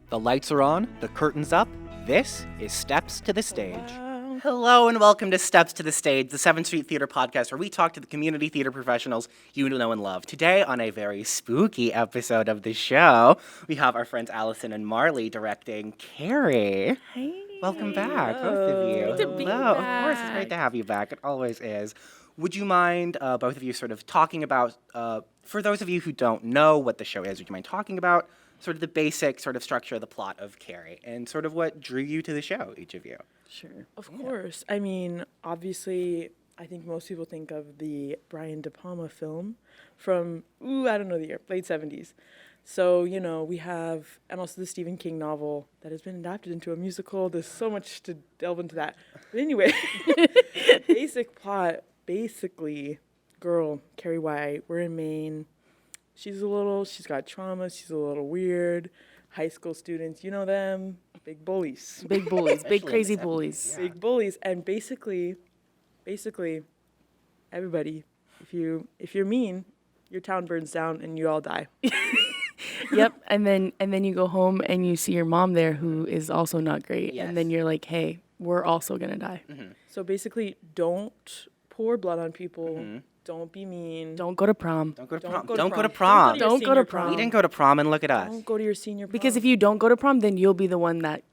The lights are on, the curtain's up. This is Steps to the Stage. Hello and welcome to Steps to the Stage, the 7th Street Theater podcast where we talk to the community theater professionals you know and love. Today, on a very spooky episode of the show, we have our friends Allison and Marlee directing Carrie. Hey. Welcome back, both of you. Good to be Hello. Of back. course, it's great to have you back. It always is. Would you mind, both of you, sort of talking about, for those of you who don't know what the show is, would you mind talking about sort of the basic sort of structure of the plot of Carrie and sort of what drew you to the show, each of you? Sure. Of course. I mean, obviously, I think most people think of the Brian De Palma film from, I don't know the year, late 70s. So, you know, we have, and also the Stephen King novel that has been adapted into a musical. There's so much to delve into that. But anyway, basic plot, basically, girl, Carrie White, we're in Maine. She's got trauma, she's a little weird. High school students, you know them, big bullies. Big bullies, big crazy bullies. Yeah. Big bullies. And basically, everybody, if you're mean, your town burns down and you all die. Yep, and then you go home and you see your mom there who is also not great. Yes. And then you're like, hey, we're also gonna die. Mm-hmm. So basically, don't pour blood on people. Mm-hmm. Don't be mean. Don't go to prom. Don't go to Don't prom. go to Don't go to prom. prom. Don't go to prom. We didn't go to prom, and look at us. Don't go to your senior prom. Because if you don't go to prom, then you'll be the one that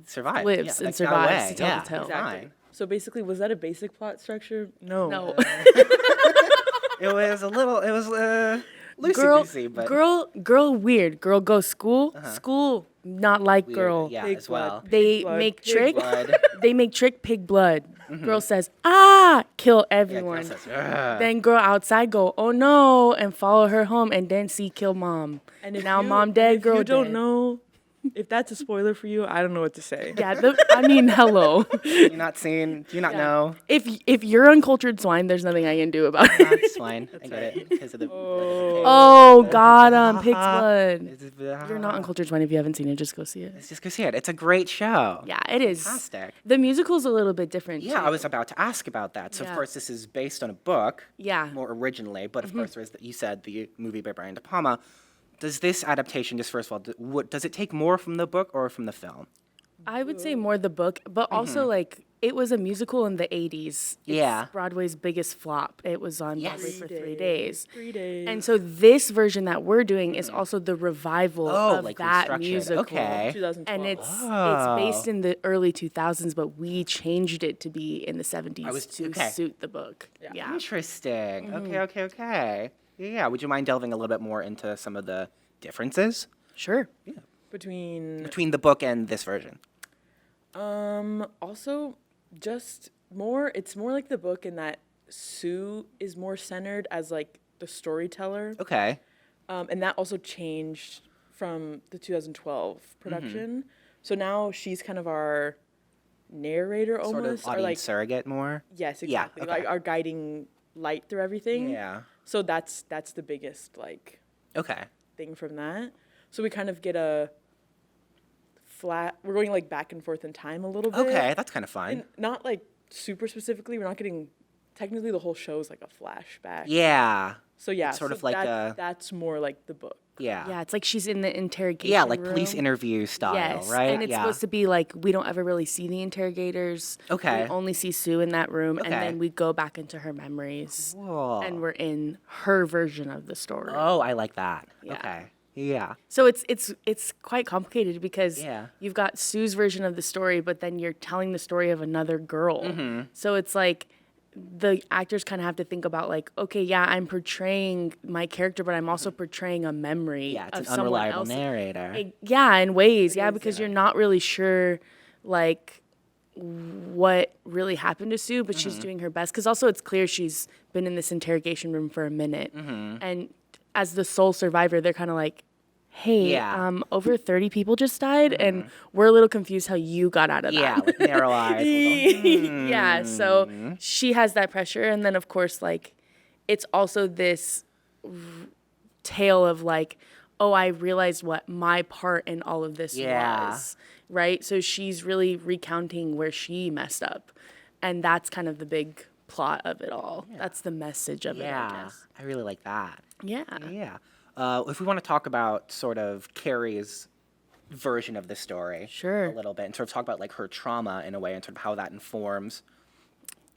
Survive. lives and like, got survives away. to tell the tale. Exactly. Fine. So basically, was that a basic plot structure? No. No. It was a little, girl, loosey-goosey, but girl weird. Girl goes school. School not like weird. girl. Yeah, Pig as well. blood. They blood, make pig trick. Blood. They make trick pig blood. Mm-hmm. Girl says, kill everyone. Yeah, girl says, "Ugh." Then girl outside go, oh no, and follow her home, and then see kill mom. And if now you- mom dead, if girl you don't dead. know, if that's a spoiler for you, I don't know what to say. Yeah, I mean, hello. You're not seeing, do you not know? If you're uncultured swine, there's nothing I can do about it. That's fine. I get it. Because of the Oh, got him, pig's blood. You're You're not uncultured swine if you haven't seen it. Just go see it. Let's just go see it. It's a great show. Yeah, it is. Fantastic. The musical's a little bit different. Yeah, too. I was about to ask about that. So, Yeah. of course, this is based on a book. Yeah. More originally, but of course, there is, you said, the movie by Brian De Palma. Does this adaptation, just first of all, does it take more from the book or from the film? I would say more the book, but also like it was a musical in the 80s. It's Yeah. Broadway's biggest flop. It was on Yes. Broadway for 3 days. 3 days. And so this version that we're doing is also the revival of like that restructured. musical. Okay. 2012. And it's Oh. based in the early 2000s, but we changed it to be in the 70s to okay. suit the book. Yeah. Interesting. Okay. Yeah. Would you mind delving a little bit more into some of the differences Sure. between the book and this version? Also, just more, it's more like the book in that Sue is more centered as like the storyteller. Okay. And that also changed from the 2012 production. So now she's kind of our narrator almost. Sort of or audience like, surrogate more. yes, Yeah, exactly. okay. Like our guiding light through everything. Yeah. So that's the biggest like Okay. thing from that. So we kind of get a flat, we're going like back and forth in time a little bit. Okay, that's kind of fun. And not like super specifically, we're not getting, technically the whole show is like a flashback. Yeah. So yeah, It's sort so of like that's more like the book. Yeah. Yeah, it's like she's in the interrogation Yeah, like police room. interview style, Yes, right? and it's supposed to be like we don't ever really see the interrogators. Okay. We only see Sue in that room, and Okay. then we go back into her memories, Cool. and we're in her version of the story. Oh, I like that. Yeah. Okay. Yeah. So it's quite complicated because Yeah. you've got Sue's version of the story, but then you're telling the story of another girl. Mm-hmm. So it's like the actors kind of have to think about like, okay, yeah, I'm portraying my character, but I'm also portraying a memory Yeah, it's of an someone unreliable else. narrator. Yeah, in ways, yeah, because you're not really sure, like, what really happened to Sue, but she's doing her best. Because also it's clear she's been in this interrogation room for a minute. And as the sole survivor, they're kind of like, hey, Yeah. over 30 people just died, and we're a little confused how you got out of that. Yeah, with narrow eyes. We'll go, Yeah, so she has that pressure. And then, of course, like, it's also this tale of, like, oh, I realized what my part in all of this Yeah. was, right? So she's really recounting where she messed up. And that's kind of the big plot of it all. That's the message of it, I Yeah, guess. I really like that. Yeah. Yeah. If we want to talk about sort of Carrie's version of the story Sure. a little bit and sort of talk about like her trauma in a way and sort of how that informs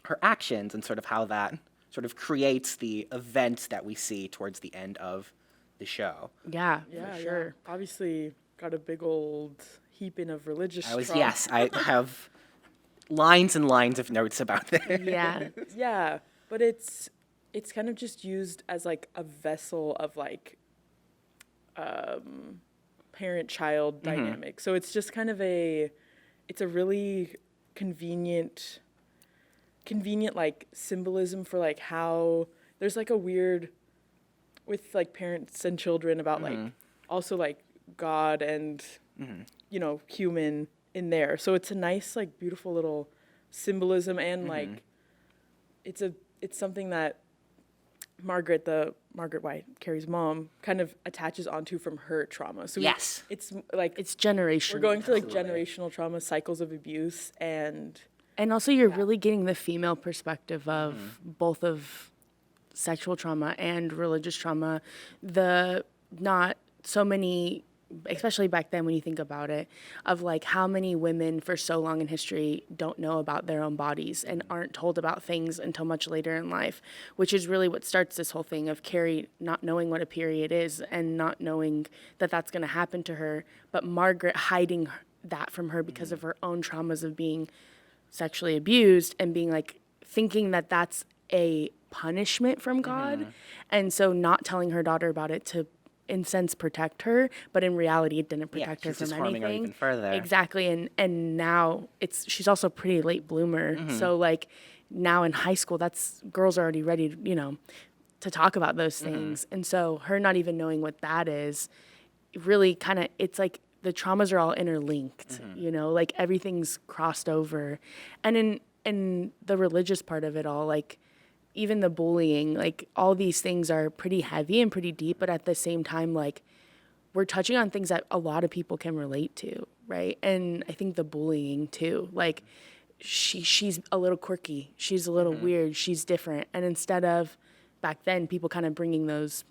her actions and sort of how that sort of creates the events that we see towards the end of the show. Yeah, Yeah, for sure. yeah. Obviously, got a big old heaping of religious trauma. Yes, I have lines and lines of notes about this. Yeah. Yeah, but it's kind of just used as like a vessel of like parent-child dynamic. So it's just kind of it's a really convenient like symbolism for like how there's like a weird with like parents and children about like also like God and you know, human in there. So it's a nice like beautiful little symbolism and like it's something that Margaret White, Carrie's mom, kind of attaches onto from her trauma. So Yes. it's like It's generational. we're going through like Absolutely. generational trauma, cycles of abuse, and Also, you're really getting the female perspective of both of sexual trauma and religious trauma. The not so many, especially back then when you think about it, of like how many women for so long in history don't know about their own bodies and aren't told about things until much later in life, which is really what starts this whole thing of Carrie not knowing what a period is and not knowing that that's going to happen to her, but Margaret hiding that from her because of her own traumas of being sexually abused and being like thinking that that's a punishment from God, and so not telling her daughter about it to in sense protect her, but in reality it didn't protect her she's from just harming her anything. even further. Exactly, and now she's also a pretty late bloomer, so like now in high school that's girls are already ready to, you know, to talk about those things, and so her not even knowing what that is really kind of, it's like the traumas are all interlinked, you know, like everything's crossed over. And in the religious part of it all, like even the bullying, like all these things are pretty heavy and pretty deep, but at the same time, like we're touching on things that a lot of people can relate to, right? And I think the bullying too, like she's a little quirky, she's a little weird, she's different. And instead of back then people kind of bringing those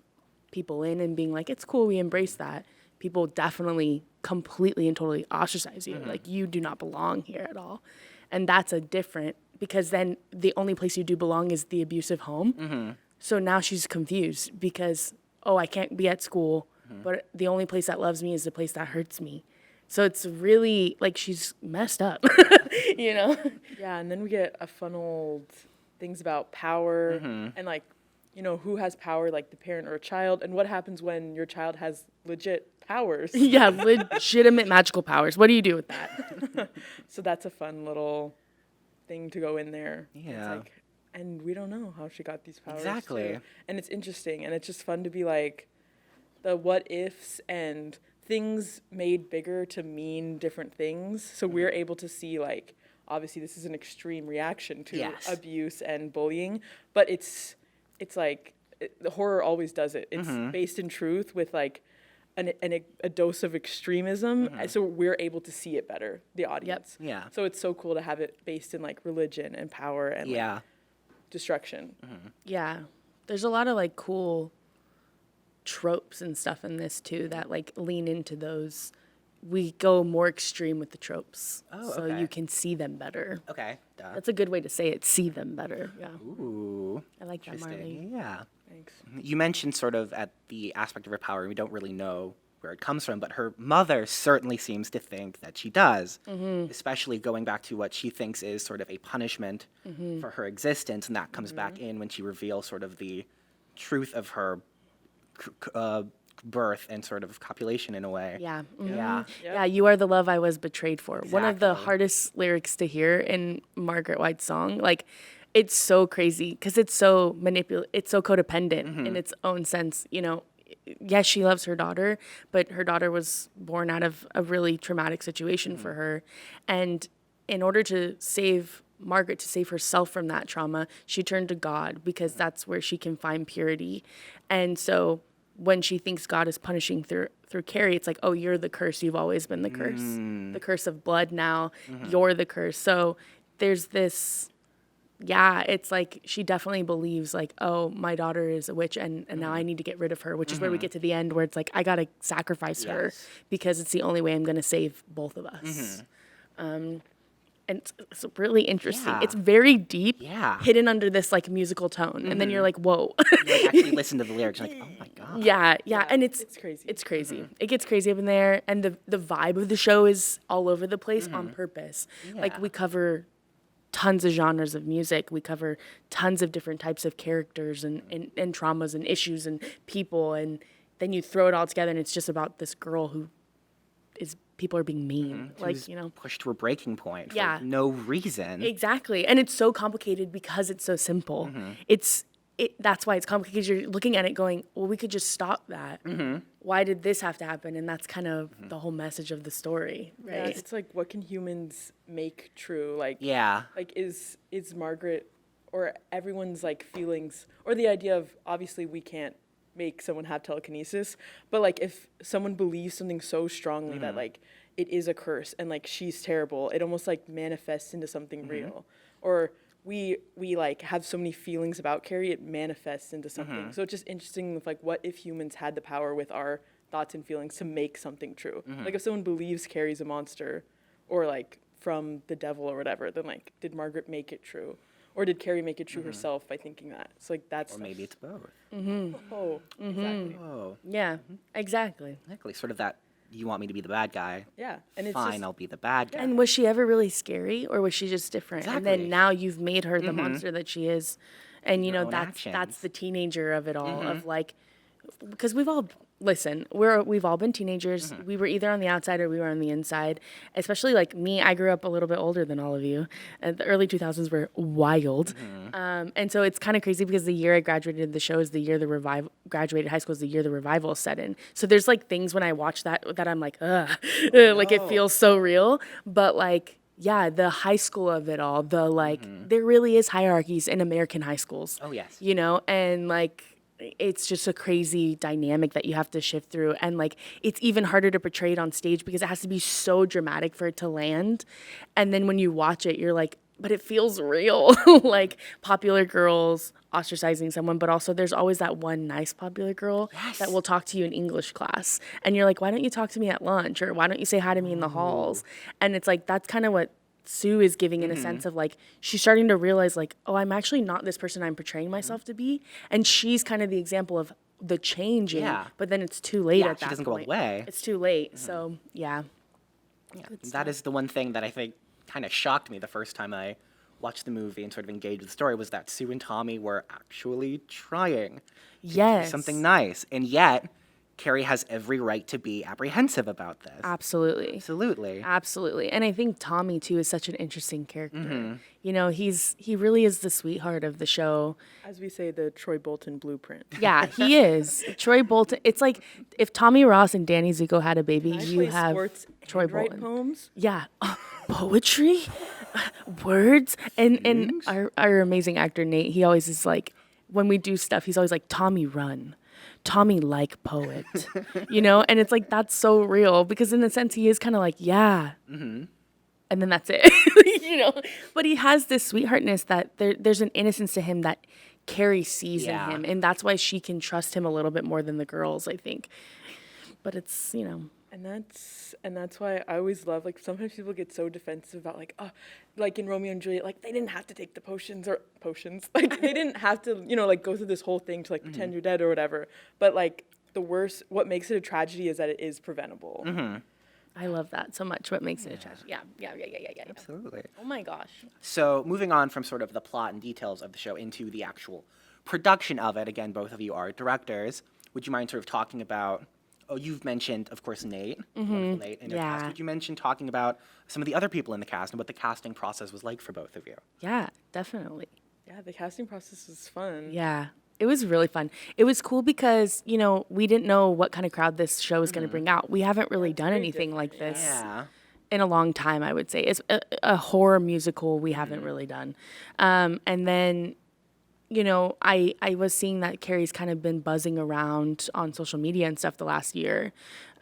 people in and being like, it's cool, we embrace that, people definitely completely and totally ostracize you. Like, you do not belong here at all. And that's a different, because then the only place you do belong is the abusive home. So now she's confused because, oh, I can't be at school, but the only place that loves me is the place that hurts me. So it's really, like, she's messed up, you know? yeah, and then we get a funneled things about power and like, you know, who has power, like the parent or a child, and what happens when your child has legit powers. Yeah, legitimate magical powers. What do you do with that? So that's a fun little thing to go in there. Yeah. It's like, and we don't know how she got these powers. Exactly. Too. And it's interesting, and it's just fun to be like the what ifs and things made bigger to mean different things. So we're able to see, like, obviously this is an extreme reaction to Yes. abuse and bullying, but it's like the horror always does it. It's based in truth with like a dose of extremism, so we're able to see it better, the audience. Yeah. So it's so cool to have it based in like religion and power and like, destruction. Yeah. There's a lot of like cool tropes and stuff in this too that like lean into those. We go more extreme with the tropes. Oh, so okay. you can see them better. Okay. Duh. That's a good way to say it. See them better. Yeah. Ooh. I like that, Interesting. Marlee. Yeah. Thanks. You mentioned sort of at the aspect of her power, we don't really know where it comes from, but her mother certainly seems to think that she does, especially going back to what she thinks is sort of a punishment for her existence, and that comes back in when she reveals sort of the truth of her birth and sort of copulation in a way. Yeah. Yeah. Yeah, you are the love I was betrayed for. One of the Exactly. hardest lyrics to hear in Margaret White's song. Like, it's so crazy because it's so it's so codependent in its own sense. You know, yes, she loves her daughter, but her daughter was born out of a really traumatic situation for her. And in order to save Margaret, to save herself from that trauma, she turned to God because that's where she can find purity. And so when she thinks God is punishing through Carrie, it's like, oh, you're the curse. You've always been the curse of blood now. You're the curse. So there's this yeah, it's like she definitely believes like, oh, my daughter is a witch and now I need to get rid of her, which is where we get to the end where it's like, I got to sacrifice her because it's the only way I'm going to save both of us. And it's really interesting. Yeah. It's very deep, Yeah. hidden under this like musical tone. And then you're like, whoa. You like actually listen to the lyrics, you're like, oh my god. Yeah. And it's crazy. It's crazy. It gets crazy up in there. And the vibe of the show is all over the place on purpose. Like we cover tons of genres of music. We cover tons of different types of characters and traumas and issues and people. And then you throw it all together and it's just about this girl who is people are being mean. Like, Who's you know. pushed to a breaking point for Yeah. no reason. Exactly. And it's so complicated because it's so simple. That's why it's complicated. 'Cause you're looking at it going, well, we could just stop that. Why did this have to happen? And that's kind of the whole message of the story, right? Yeah, it's like, what can humans make true? Like, Yeah. like is Margaret or everyone's like feelings, or the idea of, obviously we can't make someone have telekinesis, but like if someone believes something so strongly that like it is a curse and like she's terrible, it almost like manifests into something real. Or we like have so many feelings about Carrie, it manifests into something. So it's just interesting with like, what if humans had the power with our thoughts and feelings to make something true? Like if someone believes Carrie's a monster or like from the devil or whatever, then like, did Margaret make it true? Or did Carrie make it true herself by thinking that? So like that's Or maybe it's both. Oh, exactly. Oh, Yeah, exactly. exactly. Sort of that, you want me to be the bad guy. Yeah, and it's Fine, just, I'll be the bad guy. And was she ever really scary or was she just different? And Exactly. then now you've made her the monster that she is. And you Your know, own that's actions. the teenager of it all, of like, because we've all we've all been teenagers. We were either on the outside or we were on the inside. Especially like me, I grew up a little bit older than all of you. The early 2000s were wild, and so it's kind of crazy because the year I graduated the show is the year the revival graduated high school is the year the revival set in. So there's like things when I watch that I'm like, like it feels so real. But like, yeah, the high school of it all, the like, there really is hierarchies in American high schools. Oh, yes. You know, and like, it's just a crazy dynamic that you have to shift through. And like, it's even harder to portray it on stage because it has to be so dramatic for it to land. And then when you watch it, you're like, but it feels real. Like popular girls ostracizing someone, but also there's always that one nice popular girl that will talk to you in English class. And you're like, why don't you talk to me at lunch? Or why don't you say hi to me in the halls? And it's like, that's kind of what Sue is giving in a sense of like, she's starting to realize like, oh, I'm actually not this person I'm portraying myself to be. And she's kind of the example of the changing, but then it's too late Yeah, at that she doesn't go all the point. way. It's too late. So yeah. That is the one thing that I think kind of shocked me the first time I watched the movie and sort of engaged with the story, was that Sue and Tommy were actually trying to do something nice. And yet, Carrie has every right to be apprehensive about this. Absolutely. Absolutely. Absolutely. And I think Tommy too is such an interesting character. You know, he really is the sweetheart of the show. as we say, the Troy Bolton blueprint. Yeah, he is. Troy Bolton. It's like if Tommy Ross and Danny Zuko had a baby, I you play have sports Troy and write Bolton. poems. Yeah. Poetry, words, and our amazing actor Nate, he always is like, when we do stuff, he's always like, Tommy run. Tommy like poet, you know? And it's like, that's so real because in a sense he is kind of like, yeah. And then that's it, you know? But he has this sweetheartness that there's an innocence to him that Carrie sees in him. And that's why she can trust him a little bit more than the girls, I think. But it's, you know. And that's why I always love, like, sometimes people get so defensive about, like, oh, like in Romeo and Juliet, like, they didn't have to take the potions, like, they didn't have to, you know, like, go through this whole thing to, like, pretend you're dead or whatever. But, like, what makes it a tragedy is that it is preventable. I love that so much. What makes it a tragedy? Yeah. Absolutely. Oh my gosh. So moving on from sort of the plot and details of the show into the actual production of it, again, both of you are directors. Would you mind sort of talking about, you've mentioned, of course, Nate, wonderful Nate in your cast. Would you mention talking about some of the other people in the cast and what the casting process was like for both of you? Yeah, definitely. Yeah, the casting process was fun. Yeah. It was really fun. It was cool because, you know, we didn't know what kind of crowd this show was going to bring out. We haven't really done anything like this in a long time, I would say. It's a horror musical we haven't really done. And then, I was seeing that Carrie's kind of been buzzing around on social media and stuff the last year,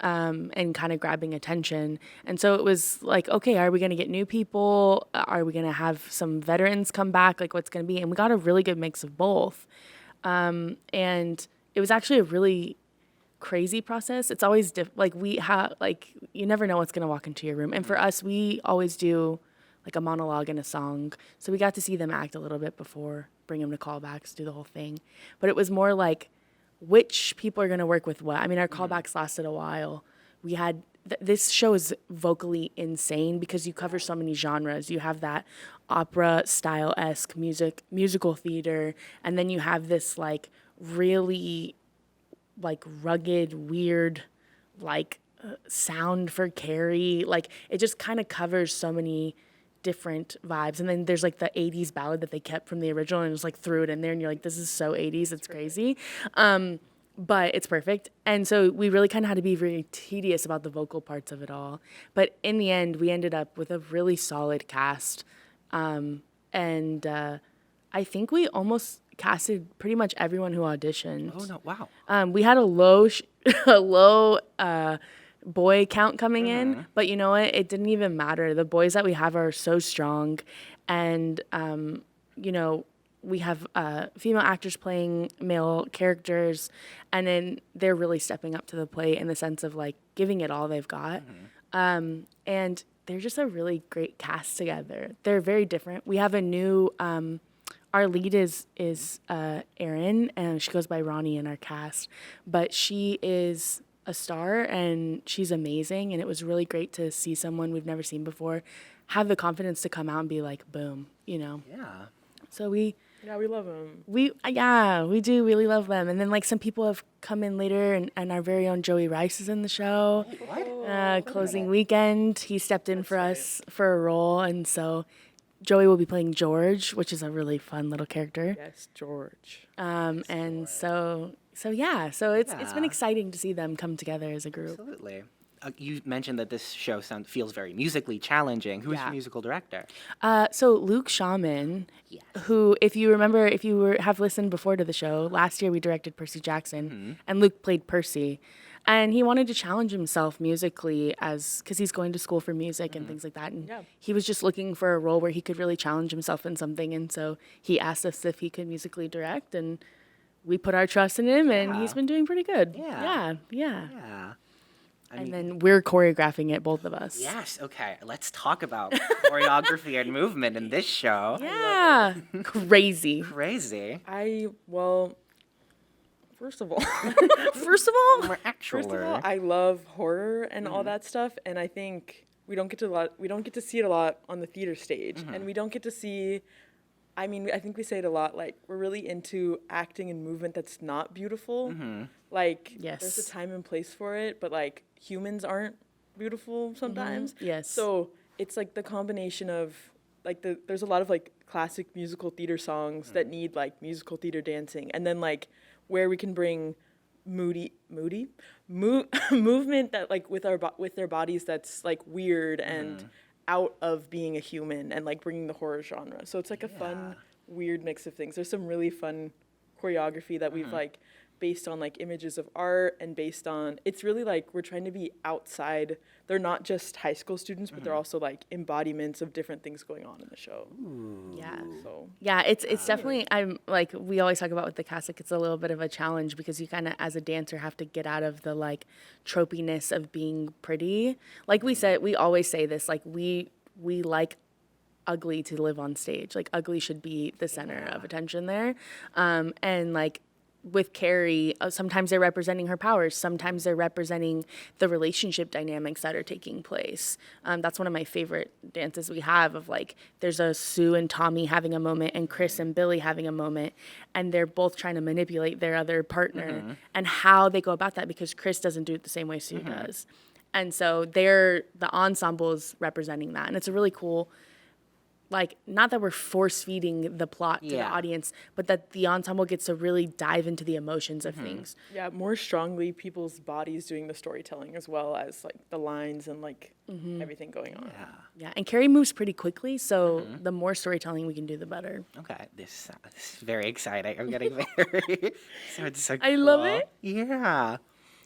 and kind of grabbing attention. And so it was like, okay, are we going to get new people? Are we going to have some veterans come back? Like, what's going to be? And we got a really good mix of both. And it was actually a really crazy process. It's always you never know what's going to walk into your room. And for us, we always do like a monologue and a song. So we got to see them act a little bit before, bring them to callbacks, do the whole thing. But it was more like which people are going to work with what. I mean, our callbacks lasted a while. We had this show is vocally insane because you cover so many genres. You have that opera style-esque musical theater, and then you have this like really like rugged, weird, like sound for Carrie. Like it just kind of covers so many different vibes. And then there's like the 80s ballad that they kept from the original and just like threw it in there, and you're like, this is so 80s, it's crazy. But it's perfect. And so we really kind of had to be very tedious about the vocal parts of it all. But in the end, we ended up with a really solid cast. And I think we almost casted pretty much everyone who auditioned. Oh no! Wow. We had a low boy count coming in, but you know what? It didn't even matter. The boys that we have are so strong, and we have female actors playing male characters, and then they're really stepping up to the plate in the sense of like giving it all they've got. And they're just a really great cast together. They're very different. We have a new. Our lead is Erin, and she goes by Ronnie in our cast, but she is a star and she's amazing. And it was really great to see someone we've never seen before have the confidence to come out and be like, boom, Yeah. So we love them. we do really love them. And then like some people have come in later, and our very own Joey Rice is in the show. What? Closing weekend, he stepped in for us for a role, and so Joey will be playing George, which is a really fun little character. Yes, George. And so it's been exciting to see them come together as a group. Absolutely. You mentioned that this show feels very musically challenging. Who's your musical director? So Luke Shaman, who, if you remember, have listened before to the show, last year we directed Percy Jackson, and Luke played Percy. And he wanted to challenge himself musically because he's going to school for music and things like that. And he was just looking for a role where he could really challenge himself in something. And so he asked us if he could musically direct, and we put our trust in him, and he's been doing pretty good. Yeah. And then we're choreographing it, both of us. Yes, okay. Let's talk about choreography and movement in this show. Yeah. Crazy. First of all, I love horror and all that stuff, and I think we don't get to see it a lot on the theater stage, and we don't get to see. I mean, I think we say it a lot. Like, we're really into acting and movement that's not beautiful. Like, there's a time and place for it, but like humans aren't beautiful sometimes. Yes. So it's like the combination of like there's a lot of like classic musical theater songs that need like musical theater dancing, and then like where we can bring movement that like with their bodies that's like weird and out of being a human, and like bringing the horror genre. So it's like a fun, weird mix of things. There's some really fun choreography that we've like based on like images of art, and based on, it's really like we're trying to be outside. They're not just high school students, but they're also like embodiments of different things going on in the show. It's definitely, I'm like, we always talk about with the cast, like it's a little bit of a challenge because you kind of as a dancer have to get out of the like tropiness of being pretty. Like we said, we always say this, like we like ugly to live on stage. Like ugly should be the center of attention there. And like with Carrie, sometimes they're representing her powers. Sometimes they're representing the relationship dynamics that are taking place. That's one of my favorite dances we have of like, there's a Sue and Tommy having a moment and Chris and Billy having a moment, and they're both trying to manipulate their other partner and how they go about that, because Chris doesn't do it the same way Sue does. And so the ensemble is representing that. And it's a really cool like, not that we're force feeding the plot to the audience, but that the ensemble gets to really dive into the emotions of things. Yeah, more strongly people's bodies doing the storytelling as well as like the lines and like everything going on. Yeah, and Carrie moves pretty quickly, so the more storytelling we can do, the better. Okay, this is very exciting. I'm getting very so I love cool. it. Yeah.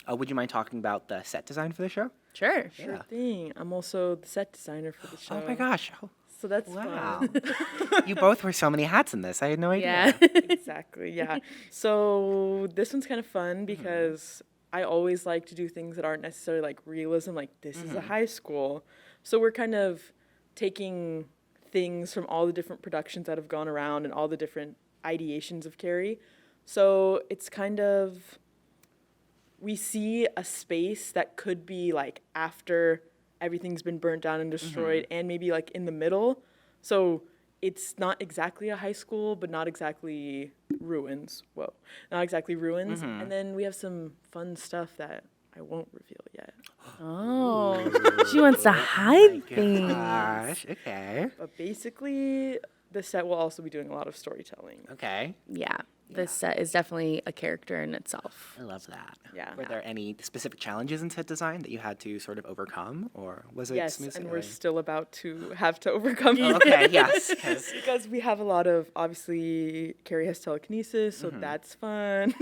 Would you mind talking about the set design for the show? Sure. Sure thing. I'm also the set designer for the show. Oh my gosh. Oh, So that's wow. fun. You both wear so many hats in this. I had no idea. Yeah. Exactly, yeah. So this one's kind of fun because I always like to do things that aren't necessarily like realism, like this is a high school. So we're kind of taking things from all the different productions that have gone around and all the different ideations of Carrie. So it's kind of, we see a space that could be like after everything's been burnt down and destroyed and maybe like in the middle. So it's not exactly a high school, but not exactly ruins. Whoa, not exactly ruins. And then we have some fun stuff that I won't reveal yet. Oh, she wants to hide things. Gosh. Okay. But basically, the set will also be doing a lot of storytelling. Okay. Yeah, this set is definitely a character in itself. I love that. Yeah. Were there any specific challenges in set design that you had to sort of overcome, or was it Yes, smooth and we're sailing? still about to have to overcome it. Okay. Yes. 'Cause- Because we have a lot of, obviously, Carrie has telekinesis, so that's fun.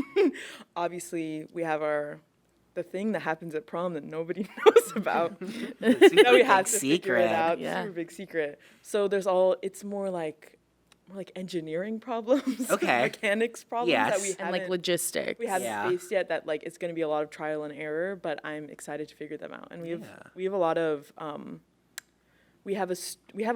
Obviously, we have the thing that happens at prom that nobody knows about. Super That we big have to figure it secret. out. Yeah. Super big secret. So it's more like engineering problems, Okay. mechanics problems that we Yes. And like haven't logistics. we haven't Yeah. faced yet. That like it's going to be a lot of trial and error, but I'm excited to figure them out. And we have Yeah. a lot of we have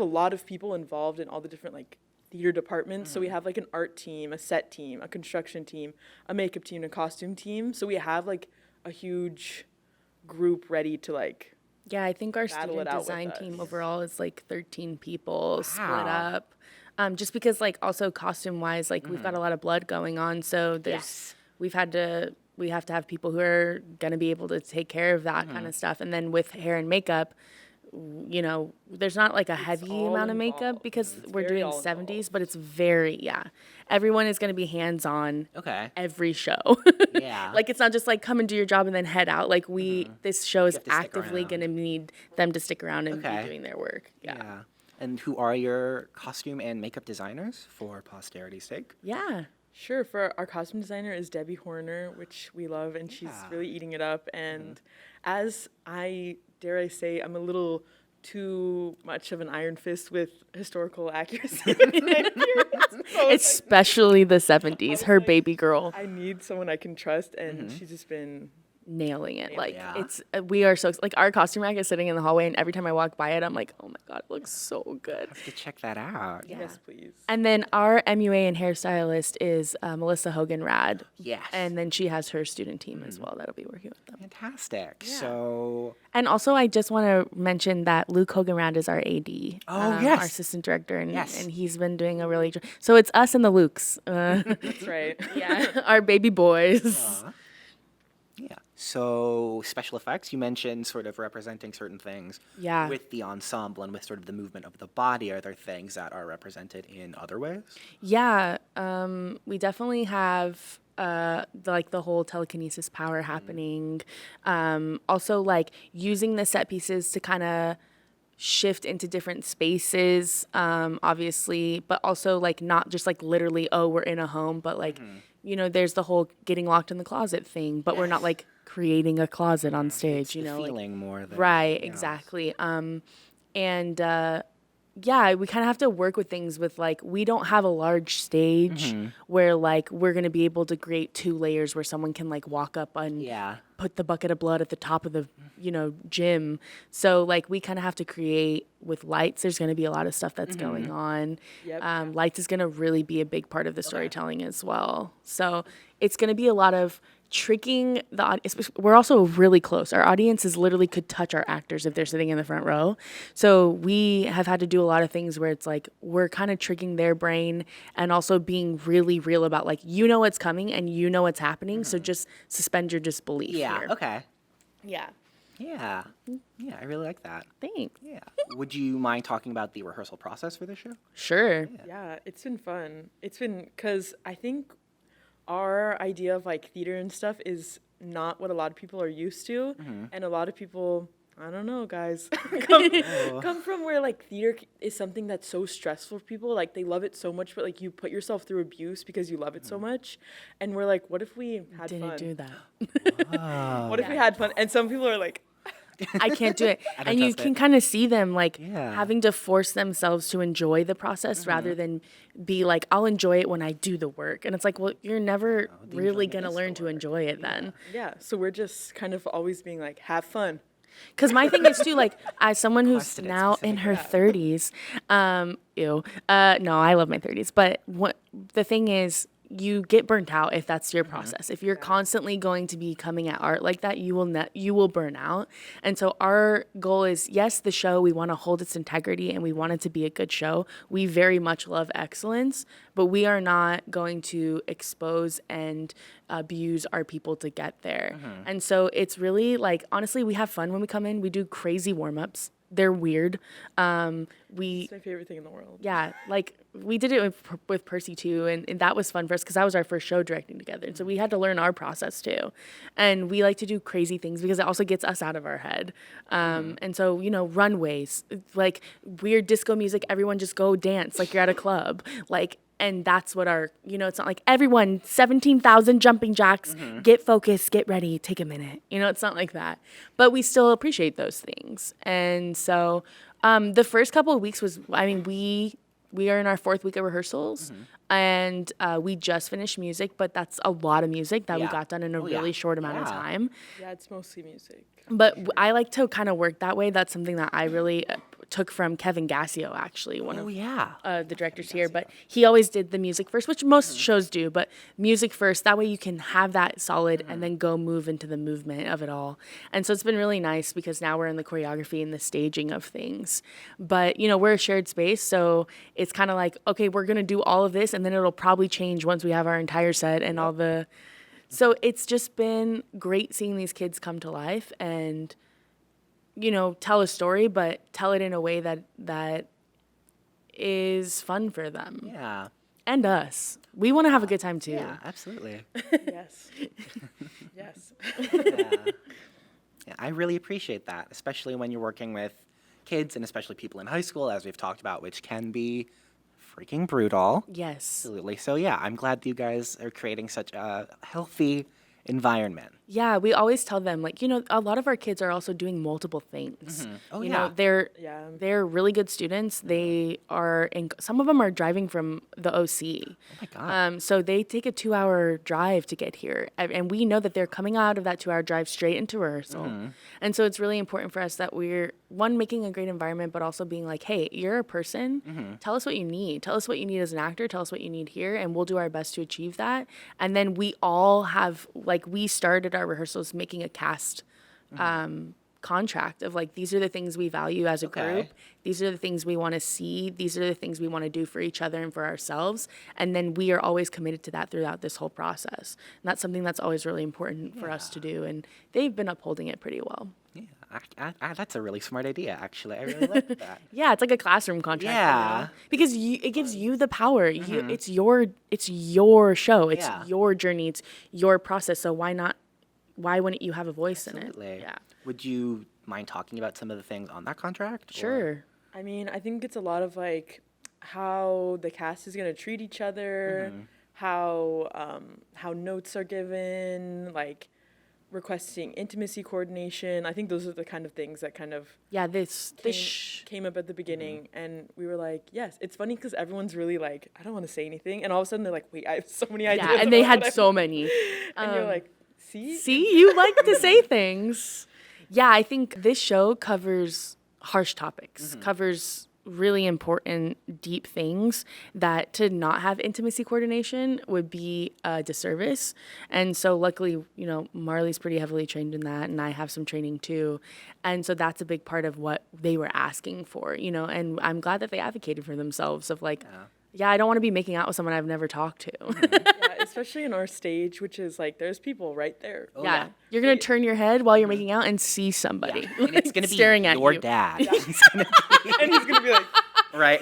a lot of people involved in all the different like theater departments. So we have like an art team, a set team, a construction team, a makeup team, a costume team. So we have like a huge group ready to like Yeah, I think our battle student it out with design us. team overall is like 13 people split Wow. up. Just because like also costume wise, like we've got a lot of blood going on, so Yes. we have to have people who are gonna be able to take care of that kind of stuff. And then with hair and makeup, you know, there's not like a heavy all amount of makeup involved. because It's we're very doing all 70s, but it's very everyone is gonna be hands on Okay. every show. Yeah. Like it's not just like come and do your job and then head out. Like this show is have to stick actively around. going to need them to stick around and Okay. be doing their work. Yeah. Yeah. And who are your costume and makeup designers for posterity's sake? Yeah. Sure. For our costume designer is Debbie Horner, which we love, and she's Yeah. really eating it up. And as dare I say, I'm a little too much of an iron fist with historical accuracy. So Especially the 70s, her baby girl I need someone I can trust, and she's just been nailing it. Like Yeah. it's we are so like our costume rack is sitting in the hallway and every time I walk by it I'm like, "Oh my god, it looks so good." Have to check that out. yes, please. And then our MUA and hairstylist is Melissa Hogan-Rad. Yes. And then she has her student team as well that'll be working with them. Fantastic. So, And also, I just want to mention that Luke Hogan-Rad is our AD. Oh, yes. Our assistant director, and, Yes. and he's been doing a really... So it's us and the Lukes. That's right. Yeah, our baby boys. yeah. So, special effects, you mentioned sort of representing certain things Yeah. with the ensemble and with sort of the movement of the body. Are there things that are represented in other ways? Yeah, we definitely have the whole telekinesis power happening. Also, like using the set pieces to kind of shift into different spaces, obviously, but also like not just like literally, oh, we're in a home, but like, you know, there's the whole getting locked in the closet thing, but we're not like creating a closet on stage, you The know, like, feeling more than right, anything else. exactly. Yeah, we kind of have to work with things with like we don't have a large stage where like we're gonna be able to create 2 layers where someone can like walk up and Yeah. put the bucket of blood at the top of the gym. So like we kind of have to create with lights. There's gonna be a lot of stuff that's going on. Yep. Lights is gonna really be a big part of the storytelling as well. So it's gonna be a lot of tricking the audience. We're also really close. Our audiences literally could touch our actors if they're sitting in the front row. So we have had to do a lot of things where it's like we're kind of tricking their brain and also being really real about like you know what's coming and you know what's happening. So just suspend your disbelief. Yeah. here. Okay. Yeah. Yeah. Yeah, I really like that. Thanks. Yeah. Would you mind talking about the rehearsal process for this show? Sure. Yeah, it's been fun. It's been, because I think our idea of like theater and stuff is not what a lot of people are used to. And a lot of people, I don't know, guys, come from where like theater is something that's so stressful for people. Like they love it so much, but like you put yourself through abuse because you love it so much. And we're like, what if we had Didn't fun? do that. What if we had fun? And some people are like, I can't do it. don't And you trust can it. kind of see them like Yeah. having to force themselves to enjoy the process rather than be like, I'll enjoy it when I do the work. And it's like, well, you're never really enjoyment going to is learn the to work. enjoy it then. yeah. So we're just kind of always being like, have fun. Because my thing is too, like, as someone who's Requested it now in her 30s, no, I love my 30s, but what the thing is, you get burnt out if that's your process. If you're constantly going to be coming at art like that, you will burn out. And so our goal is, yes, the show, we want to hold its integrity and we want it to be a good show. We very much love excellence, but we are not going to expose and abuse our people to get there. And so it's really like, honestly, we have fun when we come in. We do crazy warm-ups. They're weird. It's my favorite thing in the world. Yeah, like we did it with Percy too, and that was fun for us because that was our first show directing together. And so we had to learn our process too. And we like to do crazy things because it also gets us out of our head. And so, runways, like weird disco music, everyone just go dance like you're at a club. Like, and that's what our, it's not like everyone, 17,000 jumping jacks, get focused, get ready, take a minute. It's not like that. But we still appreciate those things. And so the first couple of weeks was, we are in our 4th week of rehearsals, and we just finished music, but that's a lot of music that we Yeah. got done in a Oh, really yeah. short amount of Yeah. time. Yeah, it's mostly music. But I like to kind of work that way. That's something that I really took from Kevin Gassio, actually, one Oh, of yeah. the directors here. But he always did the music first, which most shows do, but music first. That way you can have that solid and then go move into the movement of it all. And so it's been really nice because now we're in the choreography and the staging of things. But, we're a shared space, so it's kind of like, okay, we're going to do all of this, and then it'll probably change once we have our entire set and all the... So it's just been great seeing these kids come to life and, tell a story, but tell it in a way that is fun for them Yeah. and us. We want to have a good time too. Yeah, absolutely. Yes. Yes. Yeah. Yeah, I really appreciate that, especially when you're working with kids and especially people in high school, as we've talked about, which can be freaking brutal. Yes. Absolutely. So yeah, I'm glad that you guys are creating such a healthy environment. Yeah, we always tell them, like, a lot of our kids are also doing multiple things. Oh, you yeah. know, they're Yeah. they're really good students. They are some of them are driving from the OC. Oh my God. So they take a 2-hour drive to get here. And we know that they're coming out of that 2-hour drive straight into rehearsal. And so it's really important for us that we're, one, making a great environment, but also being like, hey, you're a person. Tell us what you need. Tell us what you need as an actor. Tell us what you need here. And we'll do our best to achieve that. And then we all have, like, we started our rehearsals making a cast contract of like, these are the things we value as a Okay. group. These are the things we want to see. These are the things we want to do for each other and for ourselves. And then we are always committed to that throughout this whole process. And that's something that's always really important for us to do. And they've been upholding it pretty well. Yeah, that's a really smart idea, actually. I really like that. Yeah, it's like a classround contract. Yeah. Because it gives you the power. It's your show. It's Yeah. your journey. It's your process. So why wouldn't you have a voice in Absolutely. it? Yeah. Would you mind talking about some of the things on that contract? or- Sure. I mean, I think it's a lot of like how the cast is gonna treat each other, how notes are given, like requesting intimacy coordination. I think those are the kind of things that kind of Yeah, this came up at the beginning, and we were like, yes. It's funny because everyone's really like, I don't want to say anything, and all of a sudden they're like, wait, I have so many ideas. yeah, and they about had what so many. and you're like, see, See, you like to say things. Yeah, I think this show covers harsh topics, covers really important, deep things that to not have intimacy coordination would be a disservice. And so luckily, Marlee's pretty heavily trained in that, and I have some training too. And so that's a big part of what they were asking for, and I'm glad that they advocated for themselves of like, yeah, I don't want to be making out with someone I've never talked to. yeah, especially in our stage, which is like there's people right there. Oh, Yeah. You're going to turn your head while you're making out and see somebody And it's going to be staring at your you. dad. Yeah. He's gonna be, And he's gonna be like, right?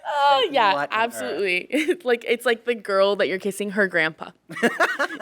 Oh, yeah, What on absolutely. It's like the girl that you're kissing, her grandpa.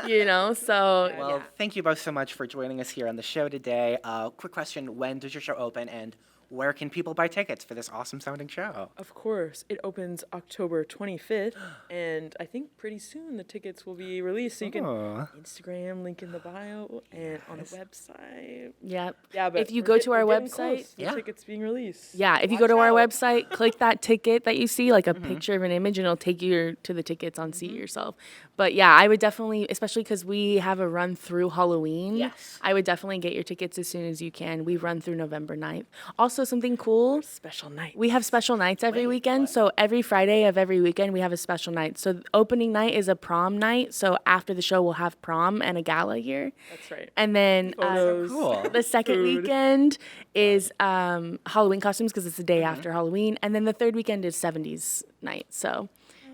You know, so Well, yeah. thank you both so much for joining us here on the show today. Quick question, when does your show open, and where can people buy tickets for this awesome sounding show? of course, it opens October 25th, and I think pretty soon the tickets will be released. So you can Aw. Instagram, link in the bio, and on the website. Yep. Yeah, but if you go to our we're getting website, close. The Yeah. tickets being released. yeah, if you go to Watch our out. website, click that ticket that you see, like a picture of an image, and it'll take you to the tickets on See It Yourself. But yeah, I would definitely, especially because we have a run through Halloween, Yes. I would definitely get your tickets as soon as you can. We run through November 9th. Also, something cool, Special night. we have special nights every weekend. So every Friday of every weekend, we have a special night. So the opening night is a prom night. So after the show, we'll have prom and a gala here. That's right. And then Photos. Cool. the second Food. weekend is Halloween costumes because it's the day after Halloween. And then the third weekend is 70s night. So,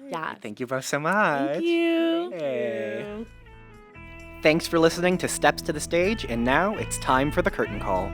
yeah. Thank you both so much. Thank you. Hey. Thanks for listening to Steps to the Stage, and now it's time for the curtain call.